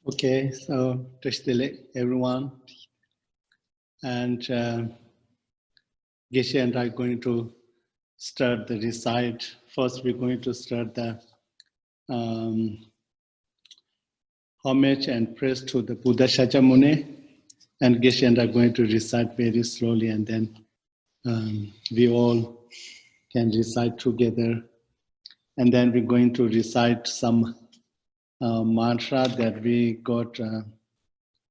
Okay, so Tashdele, everyone, and Geshe and I are going to start the recite. First, we're going to start the homage and praise to the Buddha Shakyamuni, and Geshe and I are going to recite very slowly, and then we all can recite together. And then we're going to recite some mantra that we got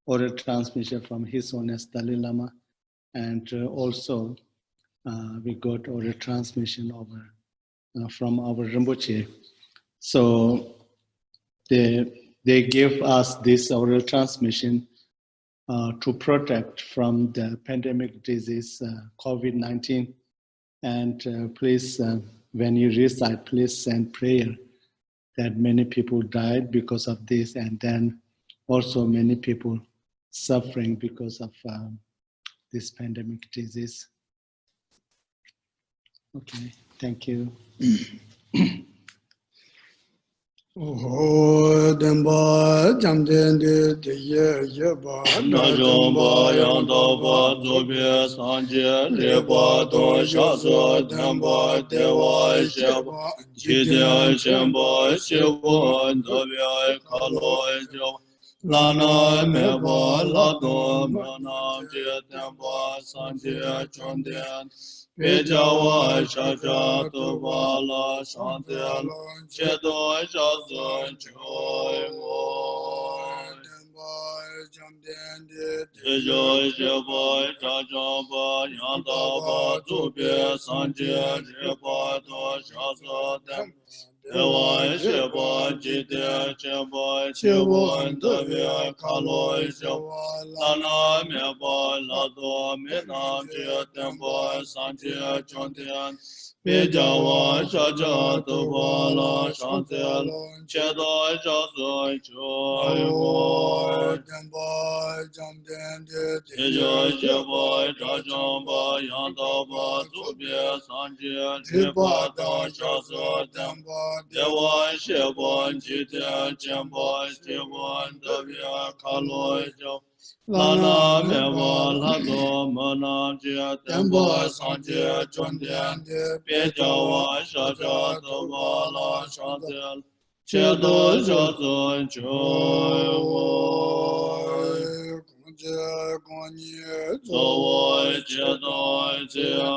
oral transmission from His Holiness Dalai Lama, and also we got oral transmission over from our Rinpoche. So they gave us this oral transmission to protect from the pandemic disease COVID-19. And please, when you recite, please send prayer that many people died because of this, and then also many people suffering because of this pandemic disease. Okay, thank you. Oh, Demba, Jamden, the year, Yaba, Najomba, Yandaba, Zobia, Sanje, Reba, Don, Shazo, Demba, Deva, Sheba, Jidia, Shemba, Shiva, Dobia, Kalo, Lana, Meba, Lado, Mana, Demba, Sanje, Chondian. Pejawa Shaja Tobala Shantel Chedo Shazun Choy Tejo Sheba Chajamba Yandaba Zubia Sanje Reba To Shazadem Dewa Sheba Jidya Sheba Shivun Davya Kaloi Sheba Lana Meba Lado Minam Jiyatemba Sanjia Chontian Pejawa Shaja Tobala Shantel Chedo Shazoi Choy Demba Jamden Tejo Sheba Chajamba Yandaba Zubia Sanjia Reba Dan Shazo Demba Dewa Sheba Jidya Chemba Shivun Davya Kaloi Sheba Lana Meva Lado Mana Jia Temba Sanje Chondian Pejawa Shaja Tovala Shantel Chedo Shazun Choy Kunje Konye Zoy Chedo Jia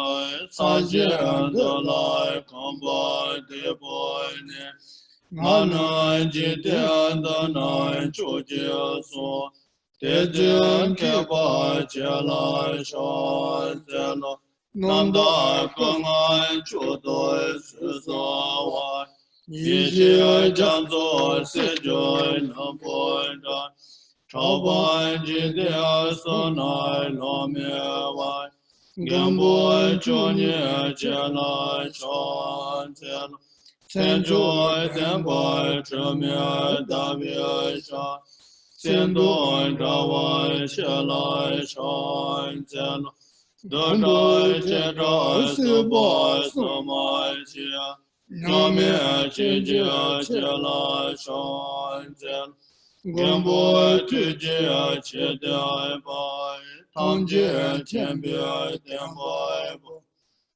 Sanje Andalai Kamba Deboine Nana Jitian Danai Chojia So Tejen Keba Chela Shan Zela Nanda Kangan Chodoi Susawa Yishi Janzo Sejoy Namboida Chaban Jidya Sonai Lomewa Gambo Chonye Chela Shan Zela Senjoy Demba Chumya Davya Shan Sendo Dawa Shalai Shan Zen Dada Chedra Suba Samai Chia Name Chijia Chala Shan Zen Gambo Tujia Chedai Bai Tangjia Chambia Dembai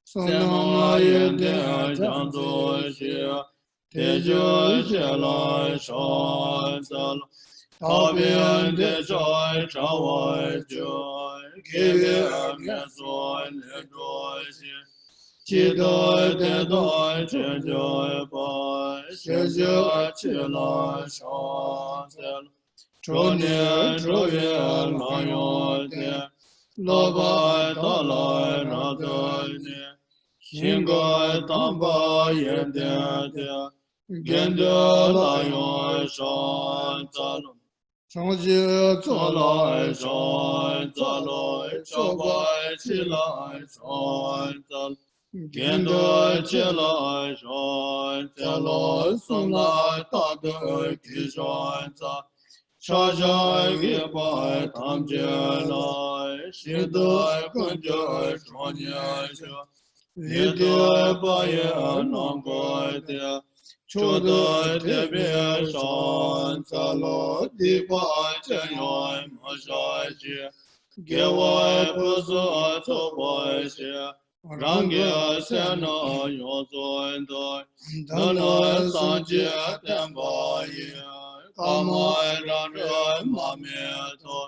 Sanama Yendea Janzo Shia Tejo Shalai Shan Zen Tabian de joy, joy, joy, give him your joy, Chido de joy, joy, boy, Shizia Chila Shantel, Tronia, Troya, Lion, de Lova, Talai, Radone, Shingo, Tamba, Yende, Genda, Lion, Shantel. Changji Zalai Shan Zalai Chabai Chilai Shan Zal Gendo Chilai Shan Zalai Sunlai Tadai Kishan Zal Chajai Bai Tam Jelai, Shidai Kunjai Chonyasha, Nidya Baya Namgoya, Chodai Tebe Shan, Salo Dipa Chanyoy Mashashi, Gewai Pusu Tobai, Rangya Sena Yozoindoi, Dana Sanje Tembayi, Kamai Rangya Mamieto,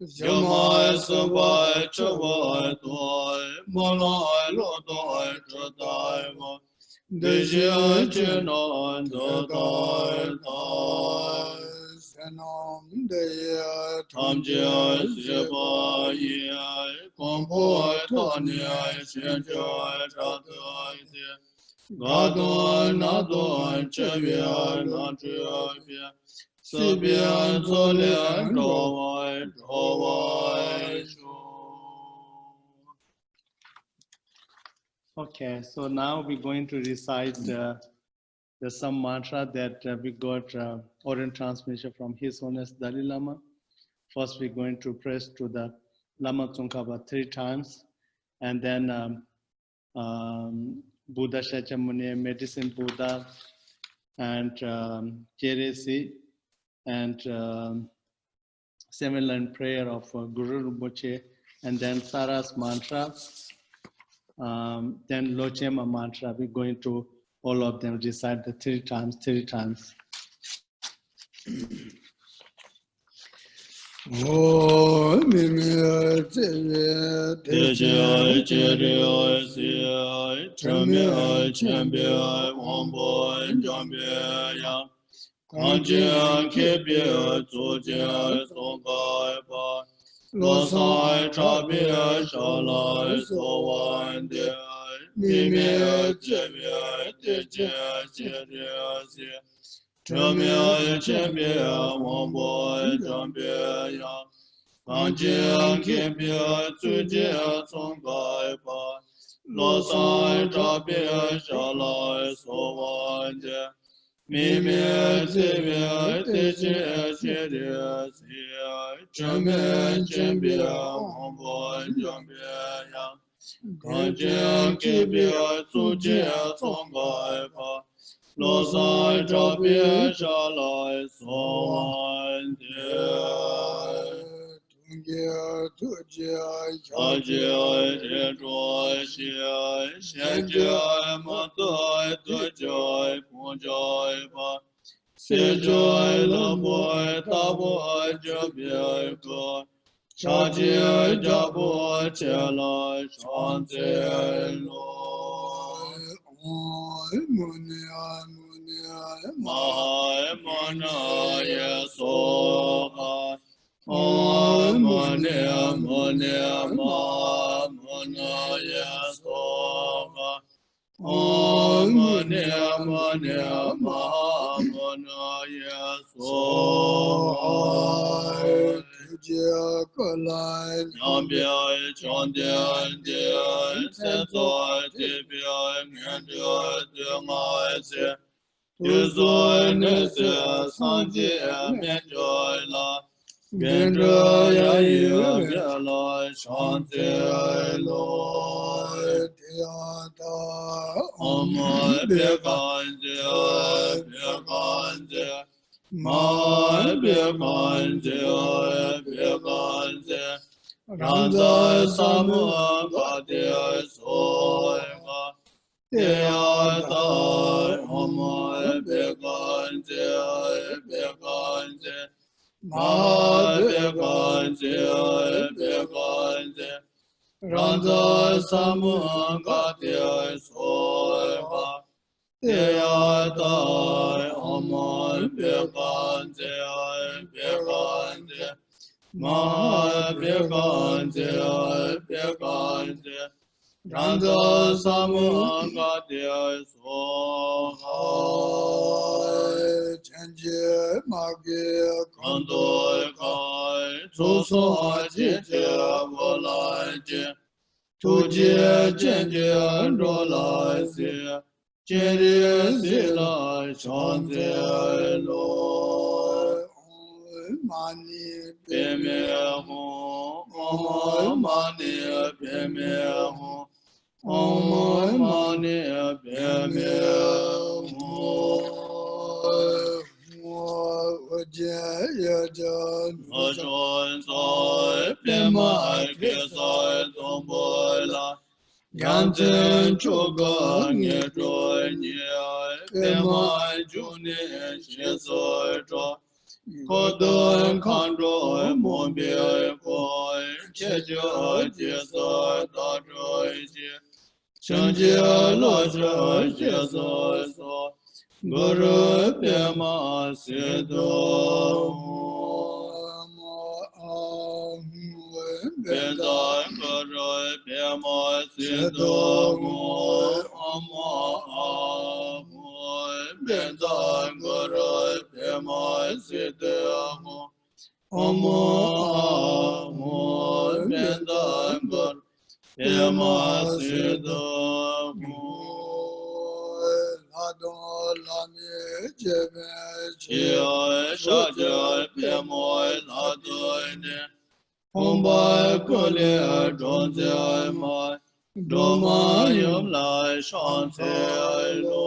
Jamai Sabai Chavai Doi, Malai Lodoi Chadaiva, Deji Chinon Dodoi Doi, Senam Deya Tamjia Sibai, Kompo Tonia Shenjoi Chadoi, Gadon Nadon Chavia Natria, Sibian Zolian Dovai Dovai. Okay, so now we're going to recite the some mantra that we got oral transmission from His Holiness Dalai Lama. First, we're going to press to the Lama Tsongkhapa 3 times, and then Buddha Shakyamuni, Medicine Buddha, and Jeresi, and similar prayer of Guru Rinpoche, and then Sara's mantra, then Lochema mantra. We're going to all of them recite the 3 times, 3 times. Oh, Mimir, Tejai, Cherioi, Siai, Chamiai, Chambiai, Womboy, Jambiai, Kanjian, Kibia, Zujia, Songai, Ba, Losai, Chabia, Shalai, Sowan, Dei, Mimir, Chemiai, Tejai, Cherioi, Chamia, Chambia, Womboy, Jambia, Kanjia, Kibia, Zujia, Songai, Ba, Losai, Chabia, Shalai, Sovande, Mimia, Zivia, Tijia, Chiria, Chamia, Chambia, Womboy, Jambia, Kanjia, Kibia, Zujia, Songai, Ba, Losai Chabia Shalai Soan Tungia Tujia Chajia Edroi Shia Shenjia Matoi Tujoi Punjoi Ba Sejoi Laboi Taboi Jabia Ko Chajia Jabo Chelai Shante Loi Munia Mahai Manaya Soha Munia Munia Manaya Soha Munia Munia Manaya Soha Tujia Kalai Namgyal chanting Sensoi Tibia Ngendua Dungai Yuzoi Nese Sanji Menjoi La Gendra Yayi Gela Shanti Loi Tiata Omoi Bekanje Bekanje Mai Bekanje Bekanje Ranzai Samu Gade Soiga Teatai Omoi Bekanje Bekanje Mai Bekanje Bekanje Ranzai Samu Gade Soiga Teatai Omoi Bekanje Bekanje Ma Bekanje Bekanje Randa Samanga Dea Soha Chenje Magi Kando Kai Soso Jeje Walaje Tuje Chenje Rola Se Chere Sila Chante Lo mani peme ho om mani peme ho om mani peme ho Ojon soy pema kesoy tombola Ganzen choga nye joy nye pema juni shesoy jo Kodon kandro mombe koy chejo jesoy dajoy je Chanje lojo jesoy so Guru pema sedo Benda Guru pema sedo Amma Benda Guru pema sedo Amma Benda Guru pema sedo Chia shaja pemoy ladoine Homba kole dronze ma Doma yom lai shante lo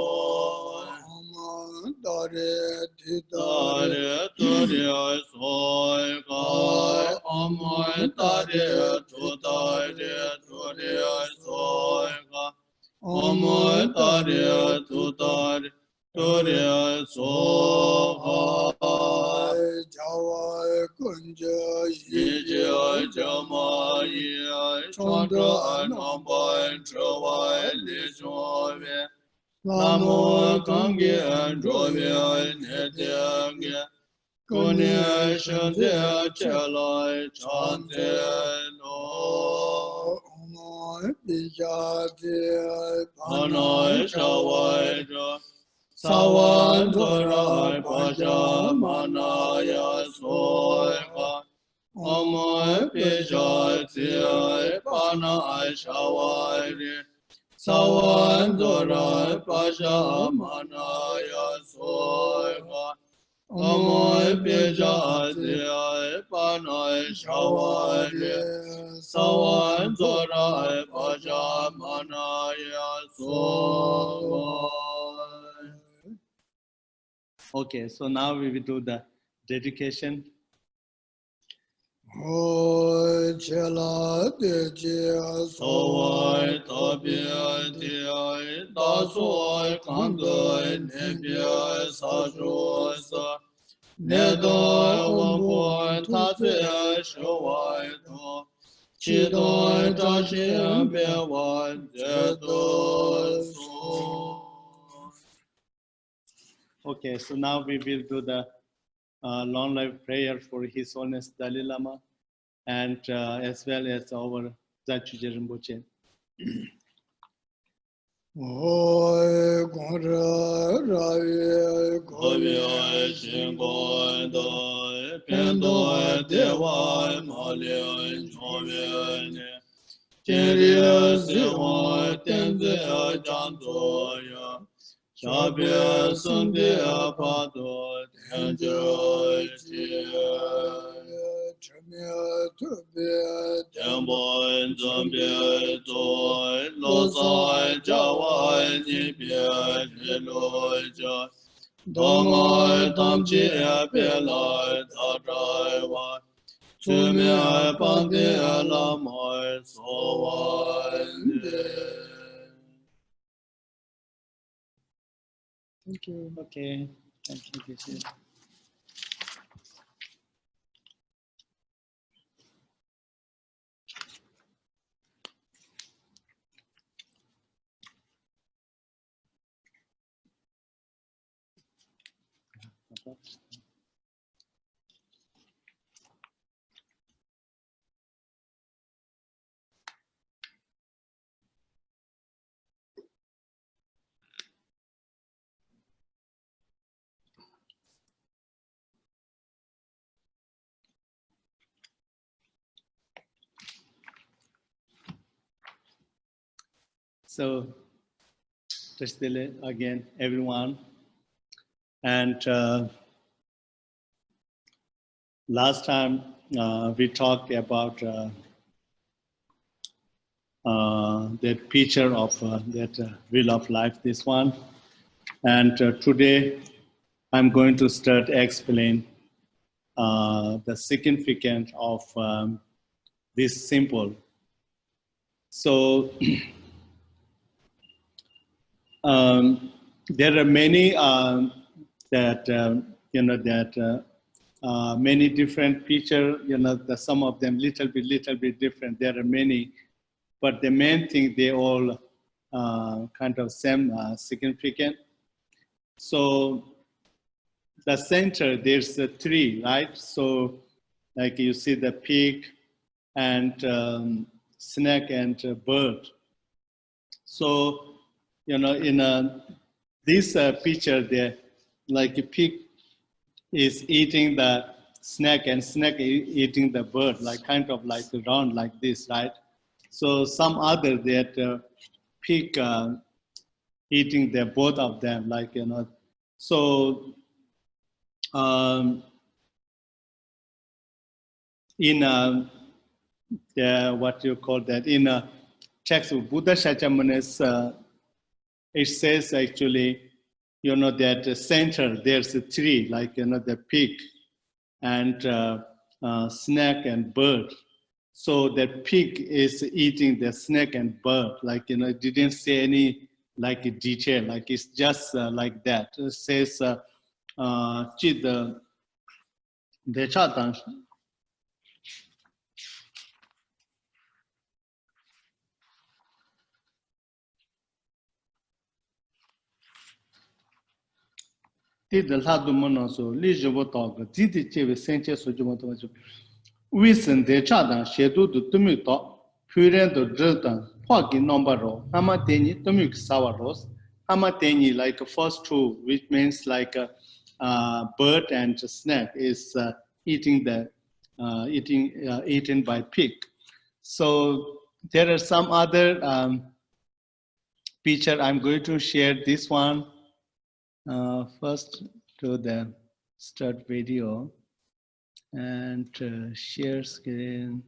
Dare Tare tore soy kai Amoy tare tu tare tore soy kai Amoy tare tu tare tore soy Jawai kunja Yijia jama yi chandra anambai chawai li chove Namo kange androve netyage Kone shante chelai chante no Anai shawai ja Sawan torai pasha manaya soika Amoy pisha tsiyai panai shawai Sawan torai pasha manaya soika Amoy pisha tsiyai panai shawai Sawan torai pasha manaya soika Okay, so now we will do the dedication. Hoi chela de jia Sowai tabia diai da soi kandai nebia sa jo sa nedai wangoi ta zhe showai to chi doi zha xian bie wan jie de su. Okay, so now we will do the long life prayer for His Holiness Dalai Lama and as well as our Zachuje Rinpoche. Hoi gong ra ra ye go Govyai Shingon Doi Pendoi Dewai Maliai Chovyai Ne Tenri Sihoi Tenze Jantoya Shabye Sundye Pado Tenjoi Tenboi Zambye Zoi Losai Jawai Nibye Loi Jai Domai Tamchi Pelai Tadrai Wai Chumye Pandi Lamai Sowai Thank you. Okay. Thank you, Geshe. So, Tristile again, everyone. And last time we talked about that picture of that wheel of life, this one. And today I'm going to start explain the significance of this symbol. So there are many that many different features. Some of them little bit different. There are many, but the main thing they all kind of same significant. So the center there's a tree, right? So like you see the pig and snake and bird. So in this picture there, like a pig is eating the snake and snake eating the bird, like kind of like around like this, right? So some other that pig eating the both of them, like So in what you call that, in a text of Buddha Shakyamuni's, it says actually, that the center there's a tree, like the pig and snake and bird. So the pig is eating the snake and bird, like it didn't say any like a detail, like it's just like that. It says, Did ladu mono so li jobo dog didi chewe senche so jobo to wisen de chadan shedu du tumi to puren do drdan pagi number ro ama teni tumi sawaros ama teni like first two, which means like bird and snake is eating the eaten by pig. So there are some other picture. I'm going to share this one. First to the start video and share screen.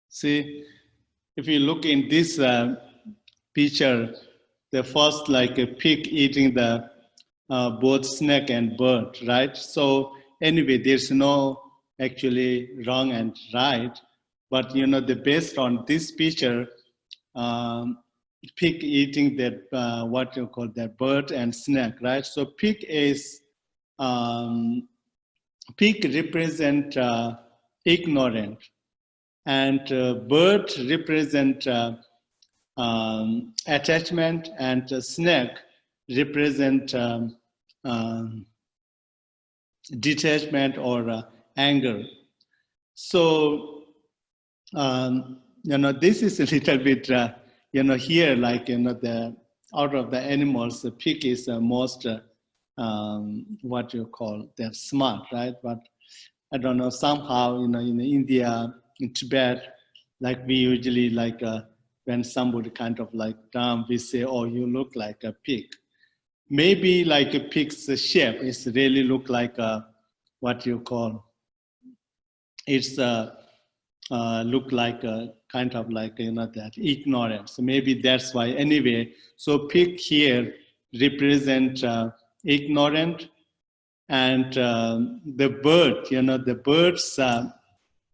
See, if you look in this picture, the first like a pig eating the both snake and bird, right? So anyway, there's no actually wrong and right, but the based on this picture, pig eating that what you call that bird and snake, right? So pig is pig represent ignorant, and bird represent attachment, and snake represent detachment or anger. So this is a little bit here, like the out of the animals, the pig is the most what you call that smart, right? But I don't know, somehow in India, in Tibet, like we usually like when somebody kind of like dumb, we say, oh, you look like a pig. Maybe like a pig's shape is really look like a, what you call, it's look like a kind of like that ignorance. So maybe that's why anyway. So pig here represent ignorant, and the bird, the birds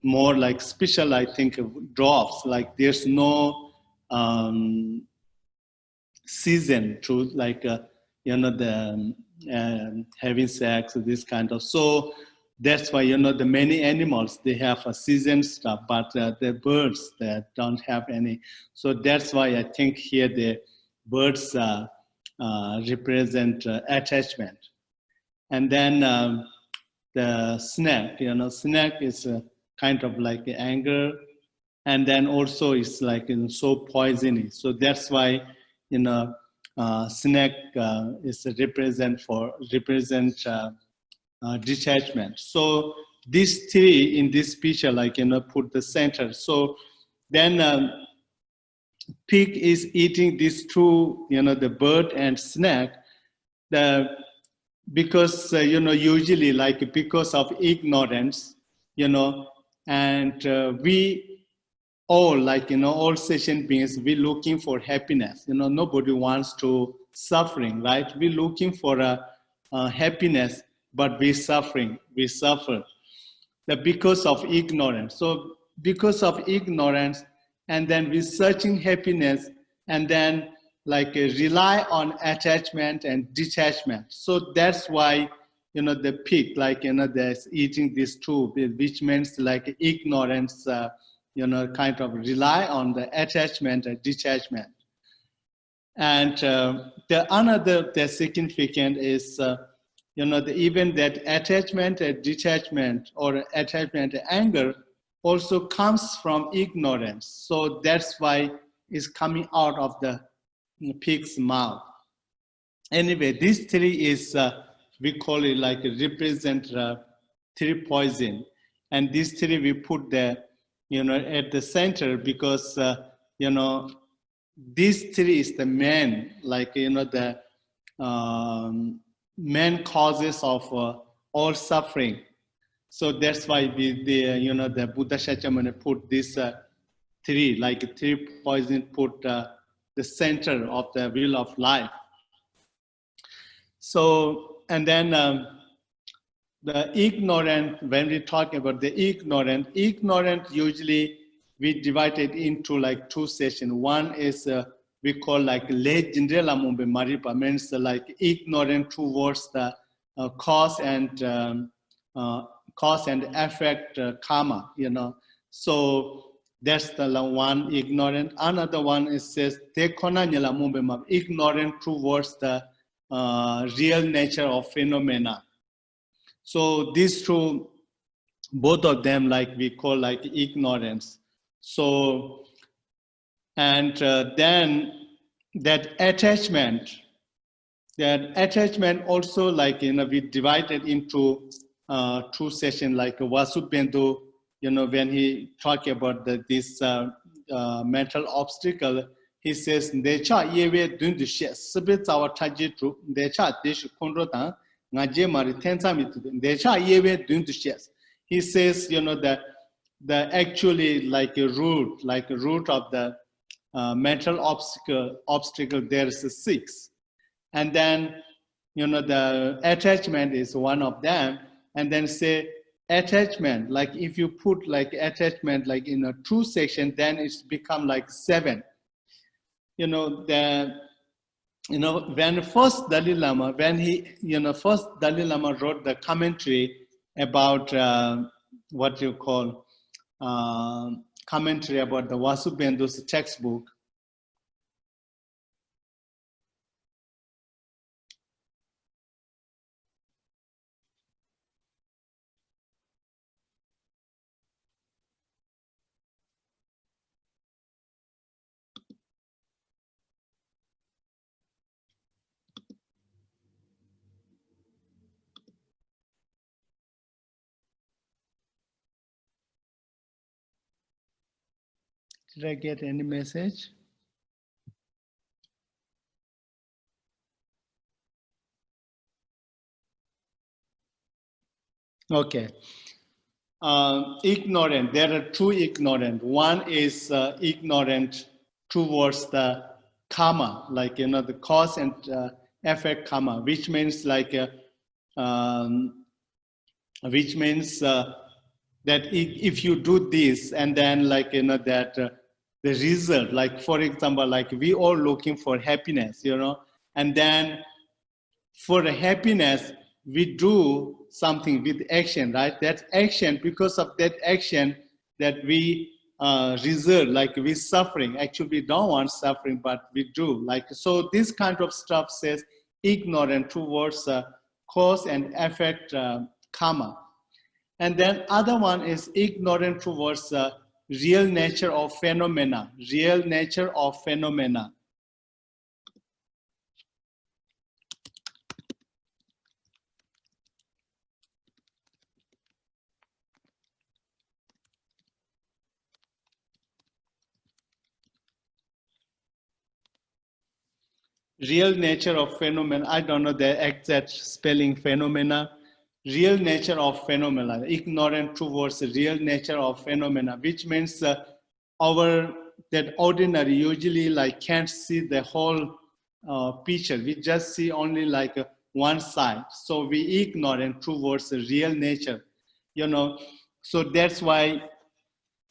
more like special, I think, drops, like there's no season to like the having sex, this kind of. So that's why the many animals, they have a season stuff, but the birds that don't have any. So that's why I think here the birds represent attachment. And then the snake, snake is kind of like anger, and then also it's like so poisonous. So that's why snake is represent detachment. So these three in this picture, like put the center. So then pig is eating these two, the bird and snake. The because usually like because of ignorance, and we all like all sentient beings, we looking for happiness. Nobody wants to suffering, right? We looking for a happiness, but we suffer that because of ignorance. So because of ignorance, and then we searching happiness, and then like rely on attachment and detachment. So that's why the pig like there's eating this too, which means like ignorance, kind of rely on the attachment and detachment. And the significant is even that attachment and detachment, or attachment and anger, also comes from ignorance. So that's why it's coming out of the pig's mouth. Anyway, these three is we call it like represent three poison, and these three we put the at the center because these three is the main, like the main causes of all suffering. So that's why the Buddha Shakyamuni put this three, like three poison, put the center of the wheel of life. So, and then the ignorant, when we talk about the ignorant usually we divide it into like two sessions. One is we call like legendela mumbe maripa, means like ignorant towards the cause and effect karma, So that's the one, ignorant. Another one is says tekonanyala mumbe map, ignorant towards the real nature of phenomena. So these two, both of them, like we call like ignorance. So, and then that attachment also, like we divided into two sessions, like Vasubhendu, when he talked about this mental obstacle, he says necha yewe dundu she sibit our tajitu necha dish kondrota ngaje mari tensa mit necha yewe dundu she. He says that the actually like a root of the mental obstacle there is 6, and then the attachment is one of them, and then say attachment, like if you put like attachment like in a 2 section, then it's become like 7. When first Dalai Lama, first Dalai Lama wrote the commentary about what you call commentary about the Vasubhendu's textbook. Did I get any message? Okay. Ignorant. There are 2 ignorant. One is ignorant towards the karma, like the cause and effect karma, which means like that if you do this, and then like that the result, like for example, like we all looking for happiness, and then for the happiness we do something with action, right? That action, because of that action that we result, like we suffering. Actually we don't want suffering, but we do, like, so this kind of stuff says ignorant towards cause and effect karma. And then other one is ignorant towards real nature of phenomena, real nature of phenomena. Real nature of phenomena, I don't know the exact spelling phenomena. Real nature of phenomena, ignorant towards the real nature of phenomena, which means our that ordinary usually like can't see the whole picture. We just see only like one side. So we ignorant towards the real nature, you know. So that's why,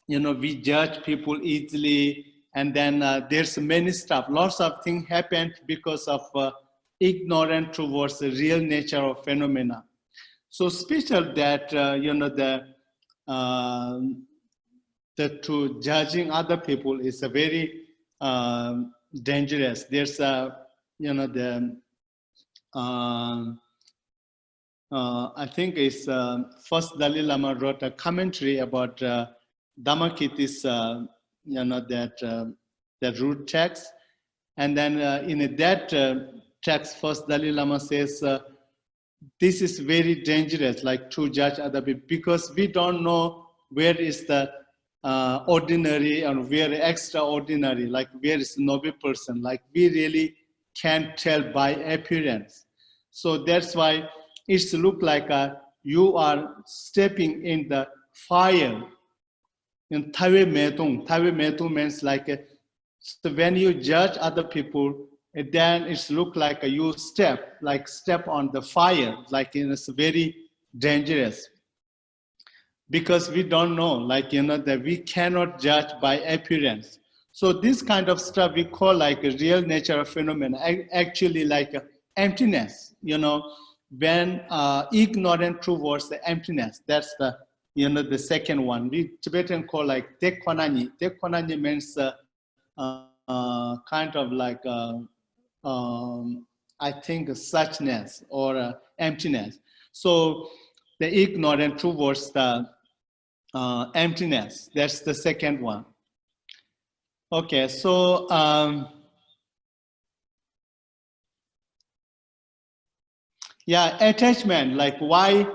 you know, we judge people easily, and then there's many stuff, lots of things happened because of ignorance towards the real nature of phenomena. So special that you know the to judging other people is a very dangerous. There's a, you know, the I think it's first Dalai Lama wrote a commentary about Dhammakiti's, you know, that root text, and then in that text, first Dalai Lama says this is very dangerous, like to judge other people, because we don't know where is the ordinary and where extraordinary, like where is noble person, like we really can't tell by appearance. So that's why it's look like you are stepping in the fire. In Tawe Metung means like so when you judge other people, then it's look like you step on the fire, like it's very dangerous. Because we don't know, like, you know, that we cannot judge by appearance. So this kind of stuff we call like a real nature of phenomena, actually like emptiness, you know, when ignorant towards the emptiness. That's the, you know, the second one. We Tibetan call like Tekkonani. Tekkonani means kind of like, I think, suchness or emptiness. So the ignorant towards the emptiness. That's the second one. Okay, so yeah, attachment, like why,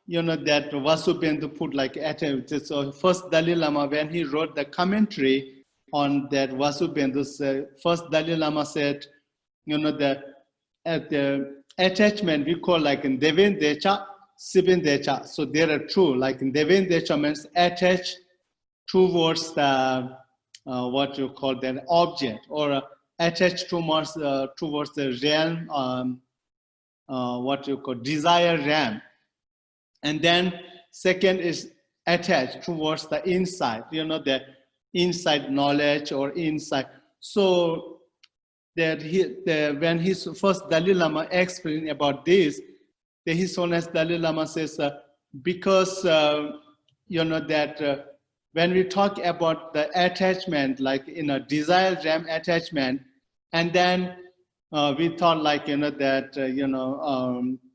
you know, that Vasubhendu put like attachment. So first Dalai Lama, when he wrote the commentary on that Vasubhendu's first Dalai Lama said, you know, the attachment we call like in Devin Decha, Sibin Decha. So there are two, like in Devin Decha means attach towards the what you call that object, or attach towards the realm, what you call desire realm. And then second is attached towards the insight, you know, the inside knowledge or insight. So that when his first Dalai Lama explained about this, His Holiness Dalai Lama says, because you know that when we talk about the attachment, like in a desire realm attachment, and then we thought like, you know, that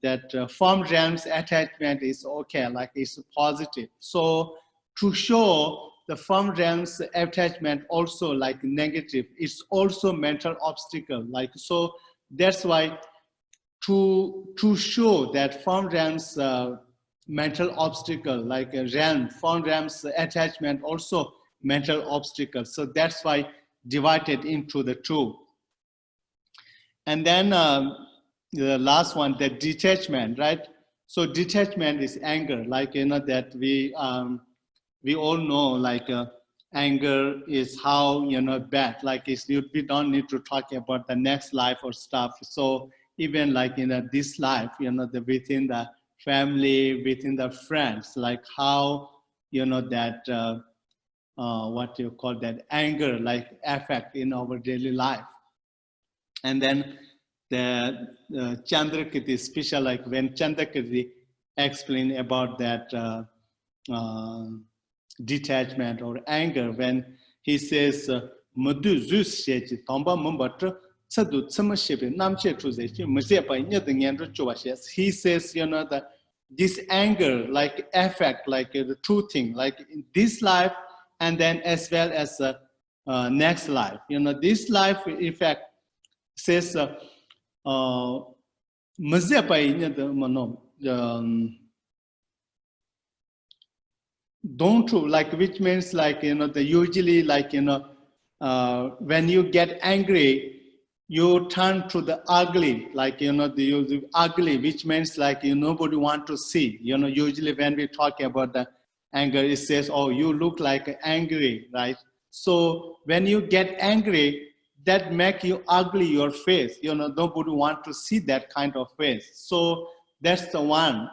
that form realms attachment is okay, like it's positive. So to show the form realms attachment also like negative, it's also mental obstacle. Like, so that's why to show that form realms mental obstacle, like a realm, form realms attachment also mental obstacle. So that's why divided into the two. And then the last one, the detachment, right? So detachment is anger, like, you know, that we all know, like anger is how, you know, bad, like it's, we don't need to talk about the next life or stuff. So even like in this life, you know, within the family, within the friends, like how, you know, that what you call that anger, like affect in our daily life. And then the Chandrakirti special, like when Chandrakirti explained about that detachment or anger, when he says, "Madu zus shechi tomba mumbatra tsadu tsama shepi namche chuzechi mzepa nyad ngendro chuashes." He says, you know, that this anger, like affect, like the two things, like in this life, and then as well as next life. You know, this life effect says don't true, like, which means like, you know, the usually like, you know, when you get angry, you turn to the ugly, like, you know, the ugly, which means like, you nobody want to see. You know, usually when we talk about the anger, it says, oh, you look like angry, right? So when you get angry, that make you ugly, your face. You know, nobody want to see that kind of face. So that's the one.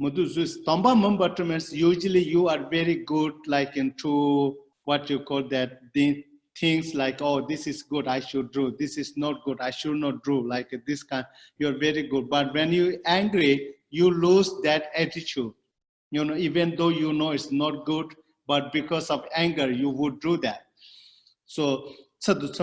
Means usually you are very good, like into what you call that, the things like, oh, this is good, I should do. This is not good, I should not do. Like this kind, you're very good. But when you're angry, you lose that attitude. You know, even though you know it's not good, but because of anger, you would do that. So, and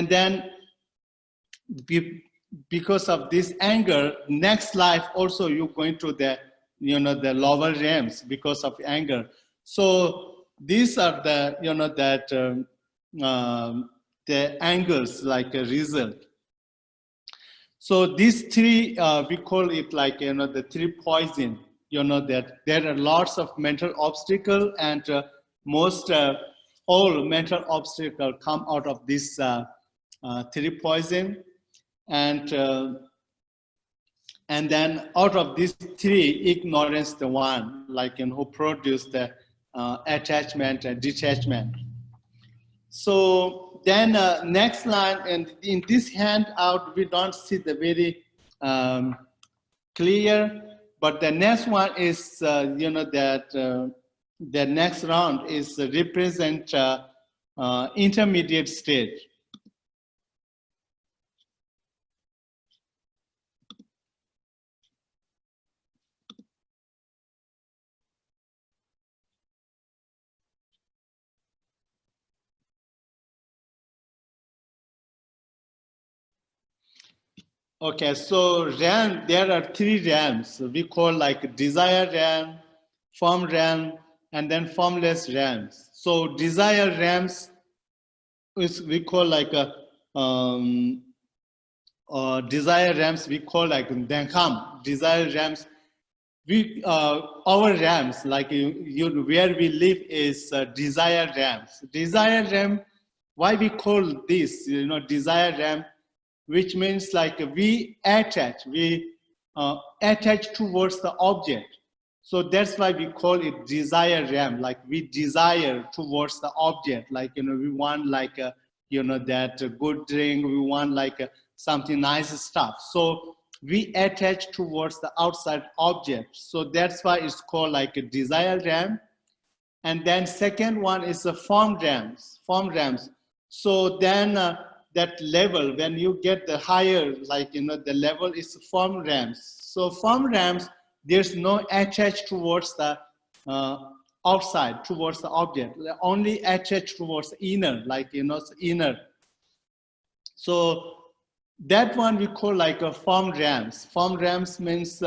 then because of this anger, next life also you're going to the, you know, the lower realms because of anger. So these are the, you know, that the angers like a result. So these three, we call it like, you know, the three poison. You know, that there are lots of mental obstacle, and most all mental obstacle come out of this three poison, and then out of these three, ignorance the one, like, you know, who produce the attachment and detachment. So then next line, and in this handout, we don't see the very clear, but the next one is, you know, that the next round is represent intermediate stage. Okay, so realm, there are three realms we call like desire realm, form realm, and then formless realms. So desire realms is we call like a desire realms we call like Denkham. Desire realms, we our realms like you where we live is desire realms. Desire realm, why we call this, you know, desire realm, which means like we attach towards the object. So that's why we call it desire realm. Like we desire towards the object. Like, you know, we want like a, you know, that good drink. We want like something nice stuff. So we attach towards the outside object. So that's why it's called like a desire realm. And then second one is the form realms. Form realms. So then that level, when you get the higher, like, you know, the level is form realms. So form realms, there's no attach towards the outside, towards the object, only attach towards the inner, like, you know, inner. So that one we call like a form realms. Form realms means,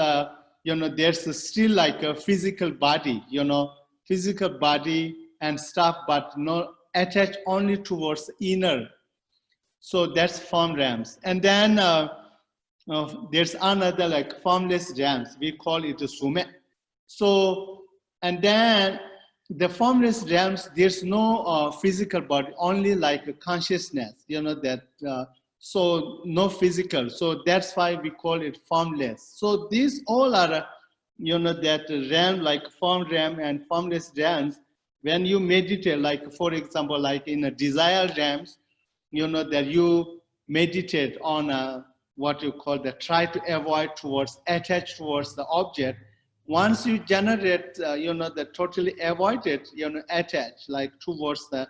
you know, there's still like a physical body, you know, physical body and stuff, but no attach only towards inner. So that's form realms. And then there's another like formless realms. We call it a sume. So, and then the formless realms, there's no physical body, only like a consciousness, you know, that, so no physical. So that's why we call it formless. So these all are, you know, that realm, like form realm and formless realms. When you meditate, like for example, like in a desire realms, you know, that you meditate on what you call the try to avoid towards, attach towards the object. Once you generate, you know, the totally avoid it, you know, attach like towards the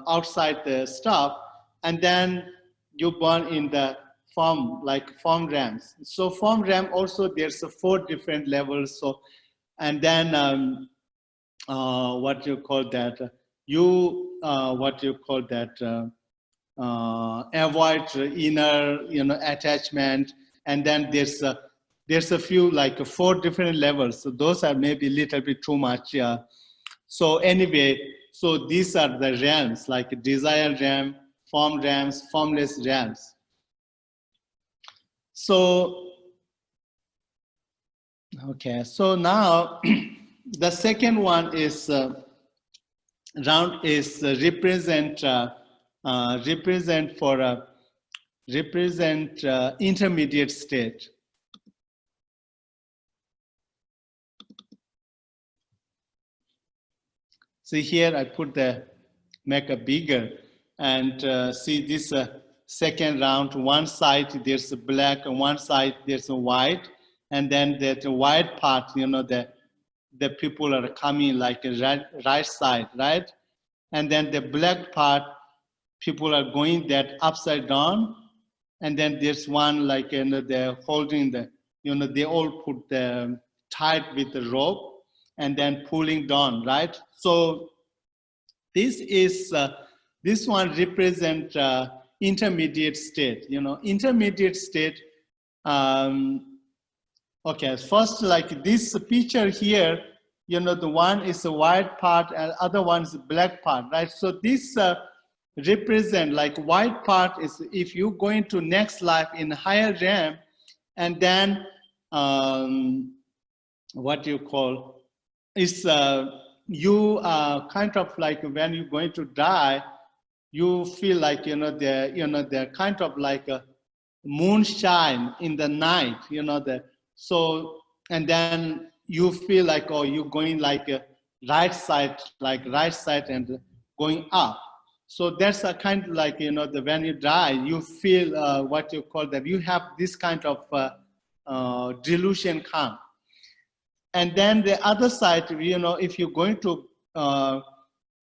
outside the stuff, and then you burn in the form, like form realms. So form realm also, there's 4 different levels. So, and then what you call that, what you call that, avoid inner, attachment. And then there's a few, like 4 different levels. So those are maybe a little bit too much. So anyway, so these are the realms, like desire realm, form realms, formless realms. So, okay, so now the second one is round is represent intermediate state. See here, I put make a bigger, and see this second round. One side there's a black, and one side there's a white, and then that white part, the people are coming like a right side, right? And then the black part, people are going that upside down, and then there's one like they're holding the, they all put the tied with the rope and then pulling down, right? So this is this one represent intermediate state, intermediate state. Okay, first, like this picture here, the one is a white part and other one is a black part, right? So this represent, like white part is if you go into next life in higher realm, and then what you call is you kind of like when you're going to die, you feel like they're kind of like a moonshine in the night, so, and then you feel like, oh, you're going like a right side and going up. So that's a kind of like, when you die, you feel what you call that, you have this kind of delusion come. And then the other side, if you're going to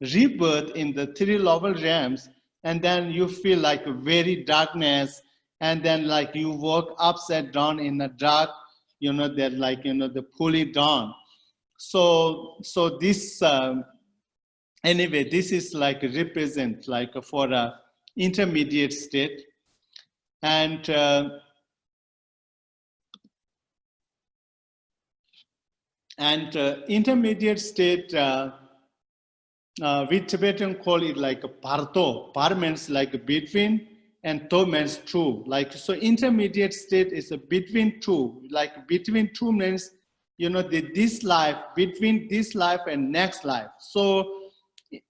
rebirth in the 3 level realms, and then you feel like a very darkness, and then like you walk upside down in the dark, they're like, the pulling down. So this, anyway, this is like represent like for a intermediate state. And intermediate state, we Tibetan call it like a parto. Par means like between, and to means two. Like, so intermediate state is a between two. Like between two means, this life, between this life and next life. So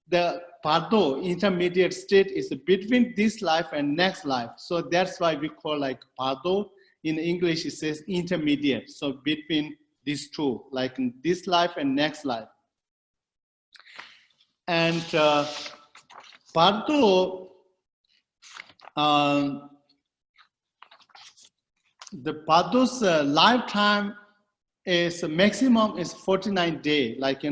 the parto, intermediate state, is between this life and next life. So that's why we call like parto. In English, it says intermediate. So between these two, like in this life and next life. And Pardo, the Pardo's lifetime is maximum is 49 days. Like,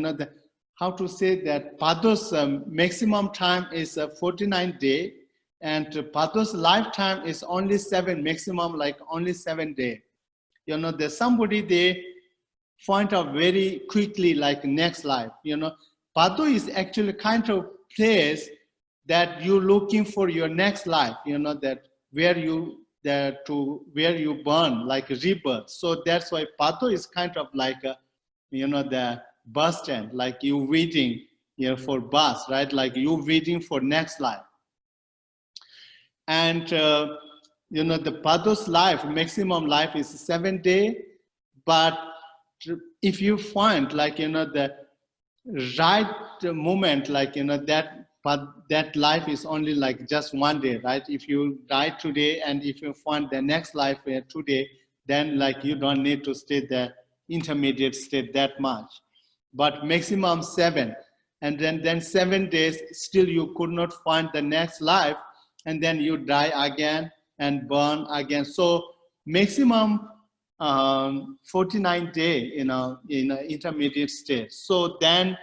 how to say that Pardo's maximum time is 49 days, and Pardo's lifetime is only 7, maximum like only 7 days. There's somebody they find out very quickly like next life. Pardo is actually kind of place that you're looking for your next life, that where you burn, like rebirth. So that's why Pardo is kind of like a, the bus stand, like you waiting for bus, right? Like you waiting for next life. And the Pardo's life, maximum life is 7 days, but if you find like, the right moment, like, that life is only like just 1 day, right? If you die today and if you find the next life today, then like you don't need to stay the intermediate state that much. But maximum 7, and then 7 days, still you could not find the next life, and then you die again and burn again. So maximum 49 days in an intermediate state. So then,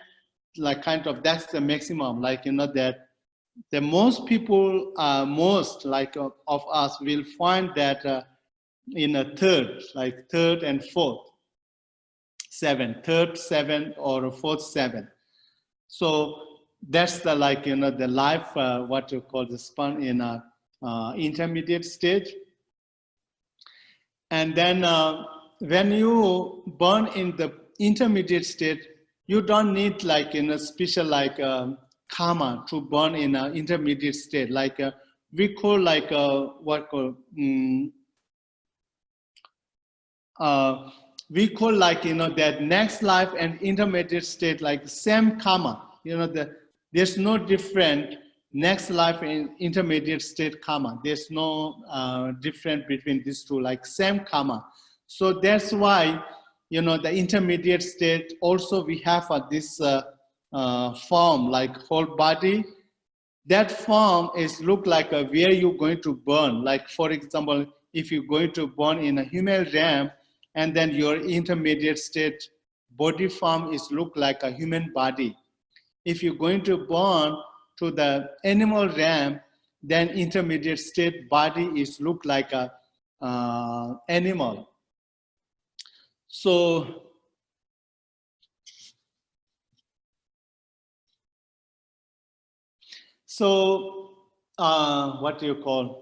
like kind of that's the maximum, like that the most people, most like of us will find that in a third and fourth 7, third 7 or fourth 7. So that's the like the life what you call the spun in a intermediate stage. And then when you burn in the intermediate state, you don't need like special like karma to burn in an intermediate state. Like we call like what called we call like that next life and intermediate state like same karma. There's no different next life and intermediate state karma. There's no difference between these two, like same karma. So that's why the intermediate state also we have this form like whole body. That form is look like where you're going to burn. Like for example, if you're going to burn in a human realm, and then your intermediate state body form is look like a human body. If you're going to burn to the animal realm, then intermediate state body is look like a animal. So what do you call?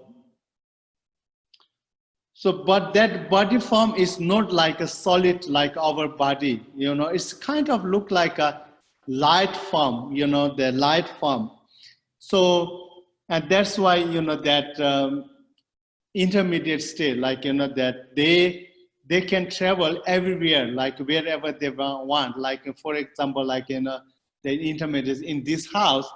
So, but that body form is not like a solid like our body, it's kind of look like a light form, the light form. So, and that's why, that intermediate state, like, that they can travel everywhere, like wherever they want. Like, for example, like, the intermediates in this house,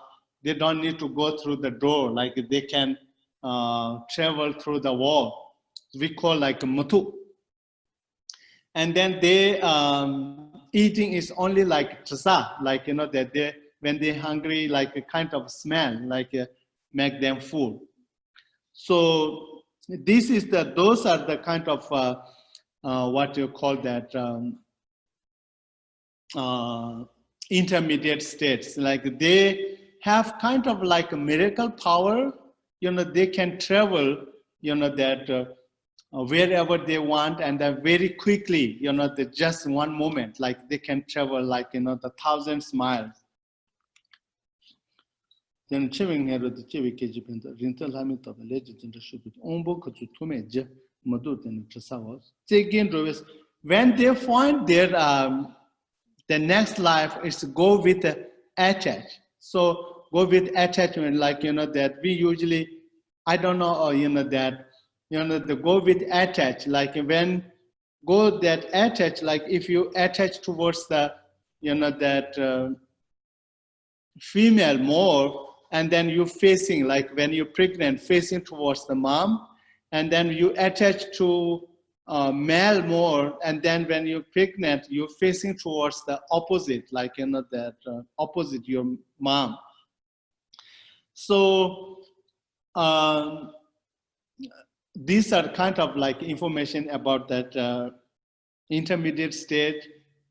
they don't need to go through the door, like they can travel through the wall. We call like mutu. And then they eating is only like trasa, like that they when they're hungry, like a kind of smell, like make them full. So this is those are the kind of what you call that intermediate states. Like they have kind of like a miracle power. They can travel. That. Wherever they want, and very quickly, just one moment, like they can travel like the thousands miles. Then chewing here the chewy kejipin the rental lamit of the legend in the ship with ombo to tume madut and trasawas. Again, when they find their the next life is to go with attach. So go with attachment, like that we usually, I don't know, that the go with attach, like when go that attach, like if you attach towards the that female more, and then you facing, like when you're pregnant, facing towards the mom, and then you attach to male more, and then when you're pregnant, you're facing towards the opposite, like that opposite your mom. So these are kind of like information about that intermediate state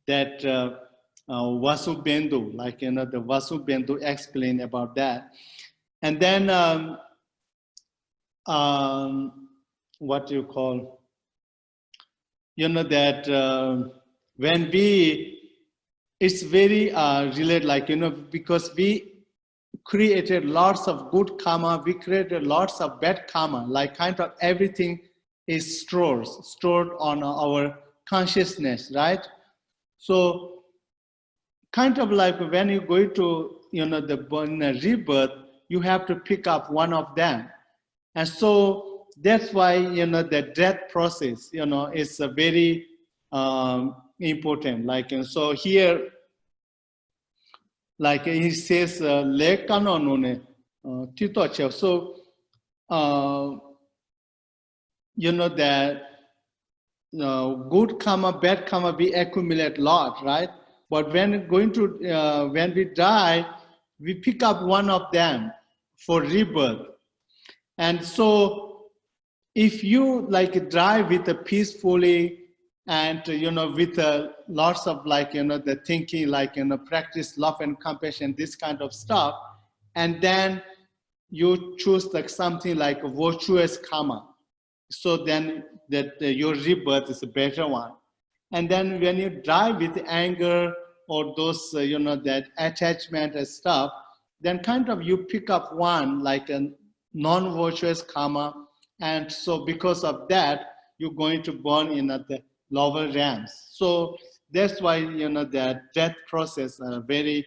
that Vasubendhu, like the Vasubendhu explained about that. And then what do you call? That when it's very related, like because we created lots of good karma, we created lots of bad karma, like kind of everything is stored on our consciousness, right? So kind of like when you go to the rebirth, you have to pick up one of them. And so that's why the death process is a very important, like, and so here, like he says, le kanonone tito che. So that good karma, bad karma, we accumulate a lot, right? But when going to when we die, we pick up one of them for rebirth. And so if you like drive with a peacefully, and with lots of like the thinking, like practice love and compassion, this kind of stuff, and then you choose like something like a virtuous karma, so then that your rebirth is a better one. And then when you drive with anger or those that attachment and stuff, then kind of you pick up one like a non-virtuous karma, and so because of that, you're going to born in the lower realms. So that's why the death process are very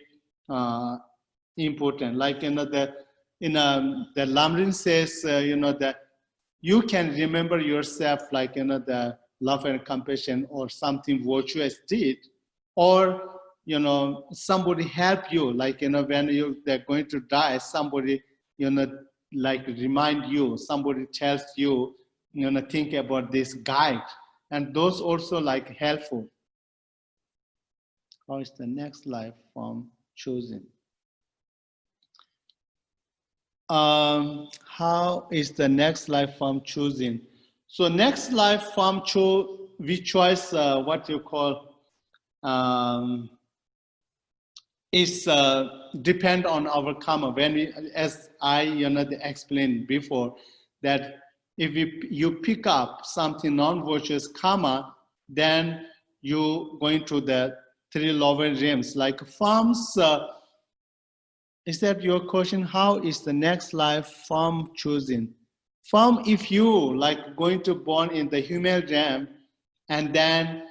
important. Like the Lamrin says, that you can remember yourself like the love and compassion or something virtuous did, or somebody help you, like when they're going to die, somebody like remind you, somebody tells you, think about this guide, and those also like helpful. How is the next life form chosen? How is the next life form choosing? So next life form we choose what you call is depend on our karma. When we, as I explained before, that if you pick up something non-virtuous karma, then you going to the three lower realms like forms. Is that your question? How is the next life form chosen? Form, if you like going to born in the human realm, and then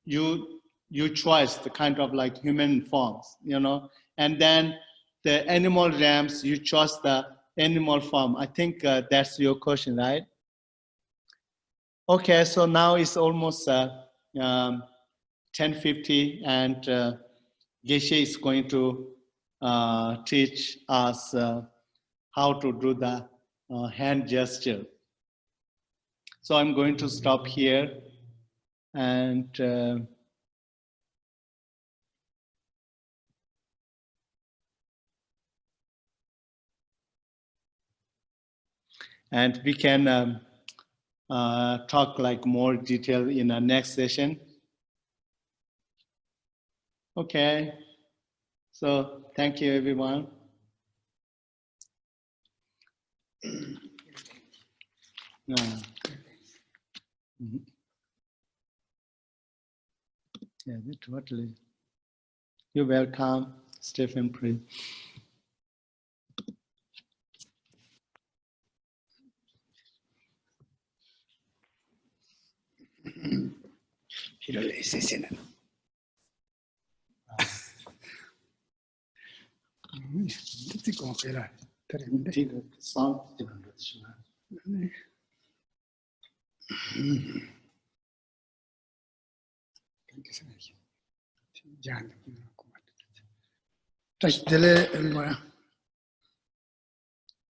you choose the kind of like human forms, and then the animal realms, you chose the animal form. I think that's your question, right? Okay, so now it's almost 10:50, and Geshe is going to teach us how to do the hand gesture. So I'm going to stop here, and we can talk like more detail in our next session. Okay, so thank you everyone. Yeah, totally. You're welcome, Stephen. Please.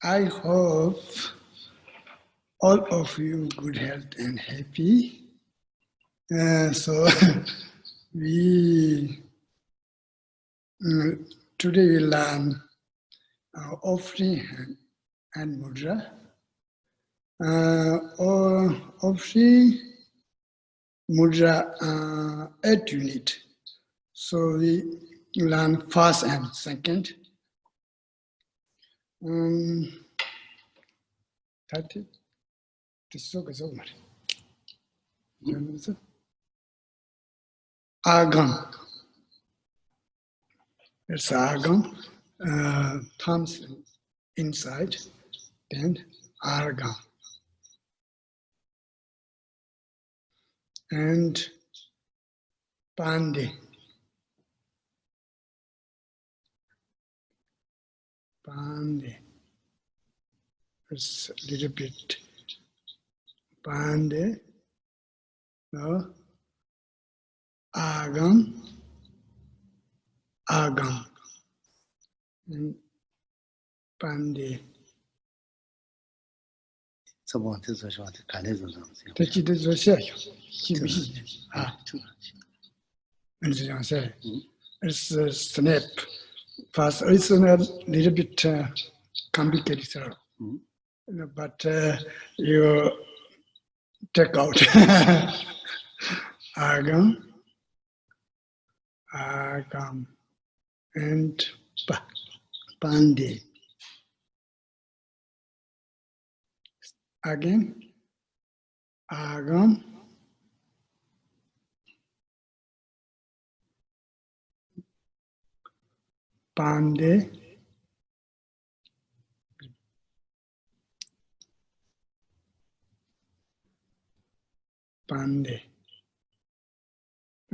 I hope all of you good health and happy. So we today we learn offering and mudra. Or offering mudra 8 unit. So we learn first and second. 30. Agam. It's agam. Thumbs inside. Then argam. And pande. Pande. It's a little bit. Pande. No. Agam. Agam. And pande. It's a snap. First, it's a little bit complicated, but you take out agam, agam, and pande. Again, agam, pande, Pande.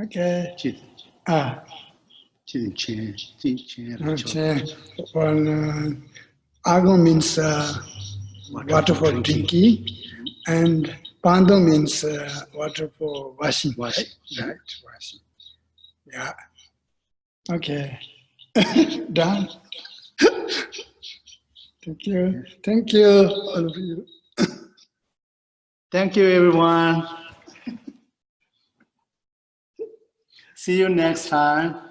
Okay. Chit, Ah, chit, chen, chit, chen, okay. Well, Ago means water for drinking, and Pando means water for washing. Washing. Right, washing. Yeah. Okay. Done. Thank you. Thank you, all of you. Thank you, everyone. See you next time.